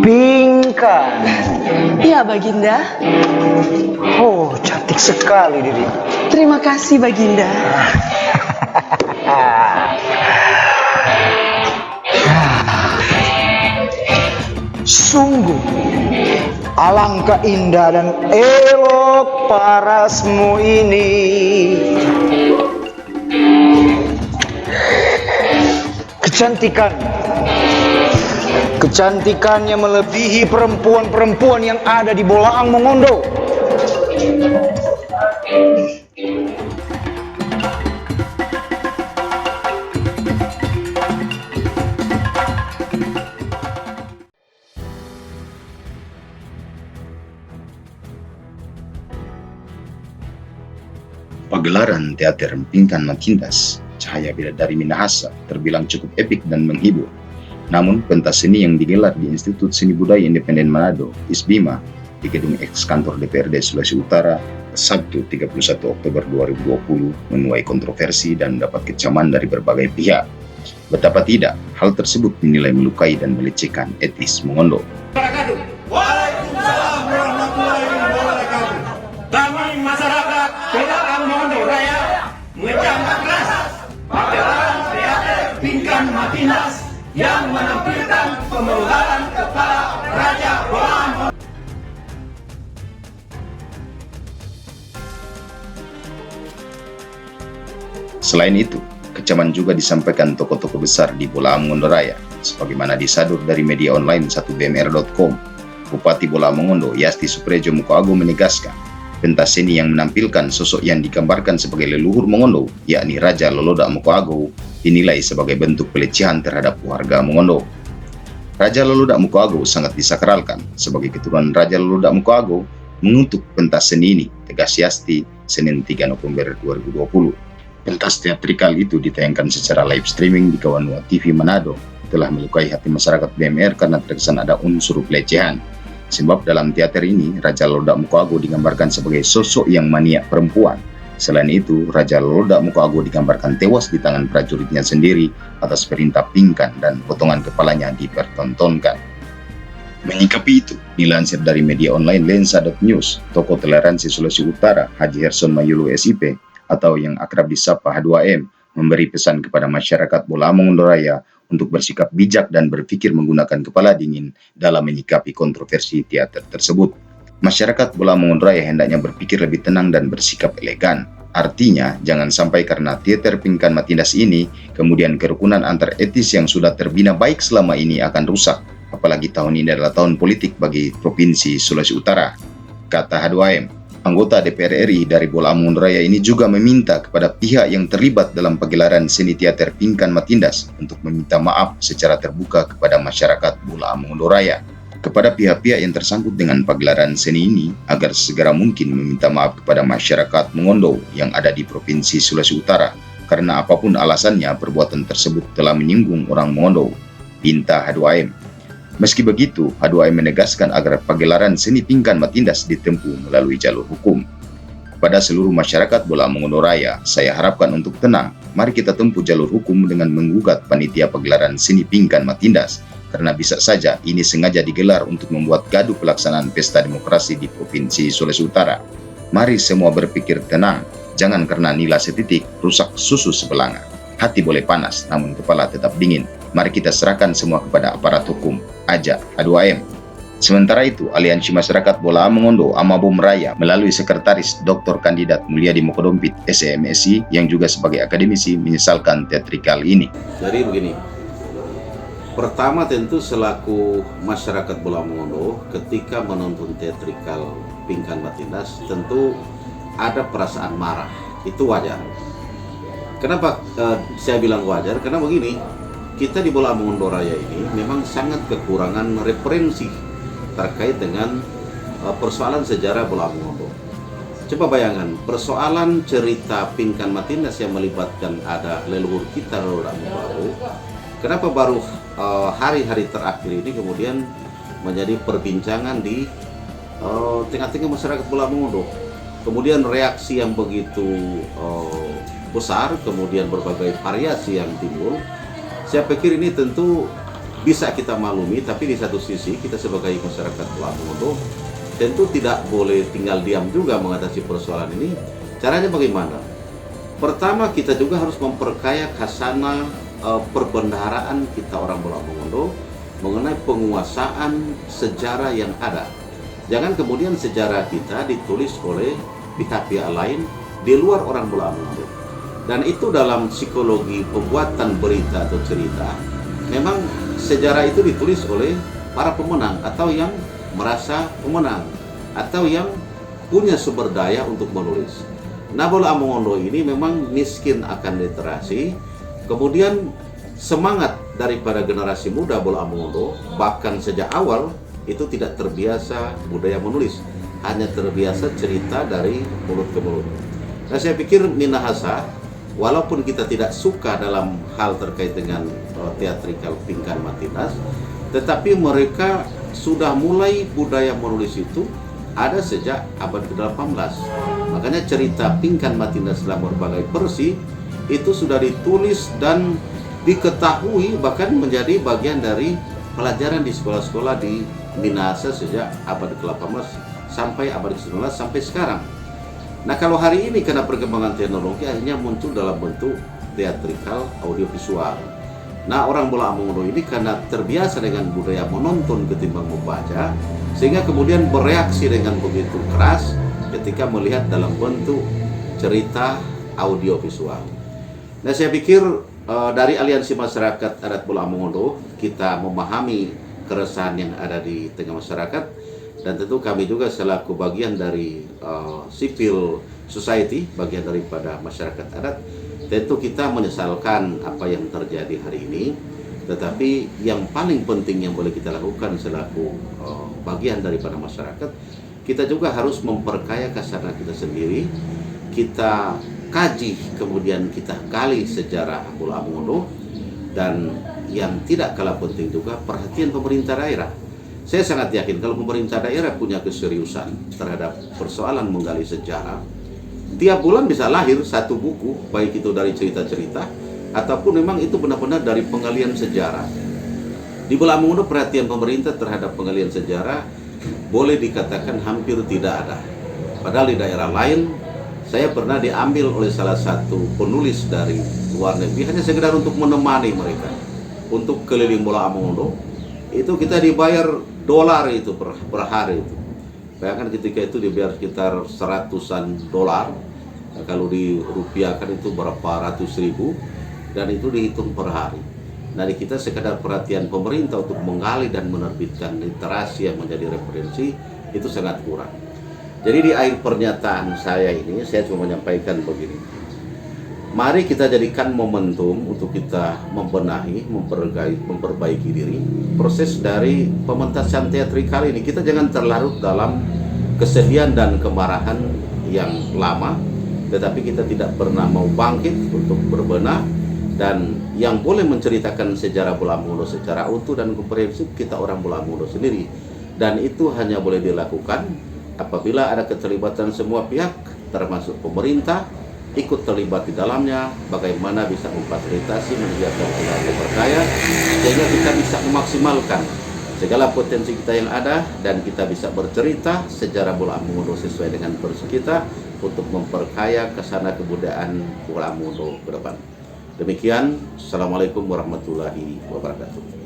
Pingkan. Iya, Baginda. Oh, cantik sekali, Diri. Terima kasih, Baginda. Sungguh alangkah indah dan elok parasmu ini. Kecantikannya melebihi perempuan-perempuan yang ada di Bolaang Mongondo. Pagelaran teater Pingkan Matindas, Cahaya Bidadari Minahasa terbilang cukup epik dan menghibur. Namun, pentas seni yang digelar di Institut Seni Budaya Independen Manado, ISBIMA, di gedung eks kantor DPRD Sulawesi Utara, Sabtu 31 Oktober 2020 menuai kontroversi dan mendapat kecaman dari berbagai pihak. Betapa tidak, hal tersebut dinilai melukai dan melecehkan etis Mongondo. Waalaikumsalam warahmatullahi wabarakatuh. Kami masyarakat Bolaang Mongondo Raya mengucapkan keras pagelaran teater Pingkan Matindas yang menampilkan pemeludaran kepala Raja Bolaang. Selain itu, kecaman juga disampaikan tokoh-tokoh besar di Bolaang Mongondo Raya, sebagaimana disadur dari media online 1bmr.com. Bupati Bolaang Mongondo Yasti Suprejo Mukoago menegaskan, pentas seni yang menampilkan sosok yang digambarkan sebagai leluhur Mongondo, yakni Raja Loloda Mukoago, dinilai sebagai bentuk pelecehan terhadap warga Mongondo. Raja Loloda Mukoago sangat disakralkan. Sebagai keturunan Raja Loloda Mukoago, mengutuk pentas seni ini, tegas Yasti, Senin 3 November 2020. Pentas teatrikal itu ditayangkan secara live streaming di Kawanua TV Manado, telah melukai hati masyarakat BMR karena terkesan ada unsur pelecehan. Sebab dalam teater ini, Raja Loloda Mukoago digambarkan sebagai sosok yang maniak perempuan. Selain itu, Raja Loloda Mukoago digambarkan tewas di tangan prajuritnya sendiri atas perintah Pingkan dan potongan kepalanya dipertontonkan. Menyikapi itu, dilansir dari media online Lensa.news, tokoh toleransi Sulawesi Utara, Haji Herson Mayulu SIP, atau yang akrab disapa H2M, memberi pesan kepada masyarakat Bolaang Mongondo Raya untuk bersikap bijak dan berpikir menggunakan kepala dingin dalam menyikapi kontroversi teater tersebut. Masyarakat Bolaang Mongondo Raya hendaknya berpikir lebih tenang dan bersikap elegan. Artinya, jangan sampai karena teater Pingkan Matindas ini, kemudian kerukunan antar etis yang sudah terbina baik selama ini akan rusak. Apalagi tahun ini adalah tahun politik bagi Provinsi Sulawesi Utara, kata H2M. Anggota DPR RI dari Bolaang Mongondo Raya ini juga meminta kepada pihak yang terlibat dalam pagelaran seni teater Pingkan Matindas untuk meminta maaf secara terbuka kepada masyarakat Bolaang Mongondo Raya. Kepada pihak-pihak yang tersangkut dengan pagelaran seni ini agar segera mungkin meminta maaf kepada masyarakat Mongondo yang ada di Provinsi Sulawesi Utara karena apapun alasannya perbuatan tersebut telah menyinggung orang Mongondo, pinta H2M. Meski begitu, H2M menegaskan agar pagelaran seni Pingkan Matindas ditempuh melalui jalur hukum. Kepada seluruh masyarakat Bolaang Mongondo Raya, saya harapkan untuk tenang. Mari kita tempuh jalur hukum dengan menggugat panitia pagelaran seni Pingkan Matindas, karena bisa saja ini sengaja digelar untuk membuat gaduh pelaksanaan pesta demokrasi di Provinsi Sulawesi Utara. Mari semua berpikir tenang, jangan karena nila setitik rusak susu sebelanga. Hati boleh panas, namun kepala tetap dingin. Mari kita serahkan semua kepada aparat hukum. Ajak H2M. Sementara itu, Aliansi Masyarakat Bolaang Mongondo Amabom Raya melalui Sekretaris Dr. Kandidat Mulyadi Mokodompit SMSI yang juga sebagai akademisi menyesalkan teatrikal ini. Jadi begini, pertama tentu selaku masyarakat Bolaang Mongondo ketika menonton teatrikal Pingkan Matindas tentu ada perasaan marah, itu wajar. Kenapa saya bilang wajar? Karena begini, kita di Bolaang Mongondo Raya ini memang sangat kekurangan referensi terkait dengan persoalan sejarah Bolaang Mongondo. Coba bayangkan, persoalan cerita Pingkan Matindas yang melibatkan ada leluhur kita Loloda Mukoago, kenapa baru hari-hari terakhir ini kemudian menjadi perbincangan di tengah-tengah masyarakat Bolaang Mongondo. Kemudian reaksi yang begitu besar, kemudian berbagai variasi yang timbul. Saya pikir ini tentu bisa kita maklumi, tapi di satu sisi kita sebagai masyarakat Bola Mongondo tentu tidak boleh tinggal diam juga mengatasi persoalan ini. Caranya bagaimana? Pertama, kita juga harus memperkaya khasanah perbendaharaan kita orang Bola Mongondo mengenai penguasaan sejarah yang ada. Jangan kemudian sejarah kita ditulis oleh pihak-pihak lain di luar orang Bola Mongondo. Dan itu dalam psikologi pembuatan berita atau cerita, memang sejarah itu ditulis oleh para pemenang atau yang merasa pemenang atau yang punya sumber daya untuk menulis. Nah, Bola Mongondo ini memang miskin akan literasi, kemudian semangat daripada generasi muda Bola Mongondo bahkan sejak awal itu tidak terbiasa budaya menulis, hanya terbiasa cerita dari mulut ke mulut. Nah, saya pikir Minahasa, walaupun kita tidak suka dalam hal terkait dengan teatrikal Pingkan Matindas, tetapi mereka sudah mulai budaya menulis itu ada sejak abad ke-18. Makanya cerita Pingkan Matindas dalam berbagai versi itu sudah ditulis dan diketahui, bahkan menjadi bagian dari pelajaran di sekolah-sekolah di Minahasa sejak abad ke-18 sampai abad ke-19 sampai sekarang. Nah, kalau hari ini karena perkembangan teknologi akhirnya muncul dalam bentuk teatrikal audiovisual. Nah, orang Bola Mongondo ini karena terbiasa dengan budaya menonton ketimbang membaca, sehingga kemudian bereaksi dengan begitu keras ketika melihat dalam bentuk cerita audiovisual. Nah, saya pikir dari Aliansi Masyarakat Adat Bola Mongondo kita memahami keresahan yang ada di tengah masyarakat, dan tentu kami juga selaku bagian dari civil society, bagian daripada masyarakat adat, tentu kita menyesalkan apa yang terjadi hari ini. Tetapi yang paling penting yang boleh kita lakukan selaku bagian daripada masyarakat, kita juga harus memperkaya khasanah kita sendiri. Kita kaji, kemudian kita gali sejarah Bola Mongondo, dan yang tidak kalah penting juga perhatian pemerintah daerah. Saya sangat yakin kalau pemerintah daerah punya keseriusan terhadap persoalan menggali sejarah, tiap bulan bisa lahir satu buku, baik itu dari cerita-cerita ataupun memang itu benar-benar dari penggalian sejarah. Di Bola Mongondo perhatian pemerintah terhadap penggalian sejarah boleh dikatakan hampir tidak ada. Padahal di daerah lain, saya pernah diambil oleh salah satu penulis dari luar negeri hanya sekedar untuk menemani mereka untuk keliling Bola Mongondo. Itu kita dibayar dolar itu per hari itu. Bayangkan ketika itu dibayar sekitar $100-an. Nah, kalau dirupiahkan itu berapa ratus ribu, dan itu dihitung per hari. Nah, di kita sekedar perhatian pemerintah untuk menggali dan menerbitkan literasi yang menjadi referensi itu sangat kurang. Jadi di akhir pernyataan saya ini saya cuma menyampaikan begini. Mari kita jadikan momentum untuk kita membenahi, memperbaiki diri. Proses dari pementasan teatrikal ini, kita jangan terlarut dalam kesedihan dan kemarahan yang lama, tetapi kita tidak pernah mau bangkit untuk berbenah. Dan yang boleh menceritakan sejarah Bola Mongondo secara utuh dan komprehensif kita orang Bola Mongondo sendiri. Dan itu hanya boleh dilakukan apabila ada keterlibatan semua pihak, termasuk pemerintah, ikut terlibat di dalamnya, bagaimana bisa memfasilitasi, menyediakan tenaga berkaya, sehingga kita bisa memaksimalkan segala potensi kita yang ada, dan kita bisa bercerita sejarah Bola Mongondo sesuai dengan versi kita untuk memperkaya khasanah kebudayaan Bola Mongondo ke depan. Demikian, Assalamualaikum warahmatullahi wabarakatuh.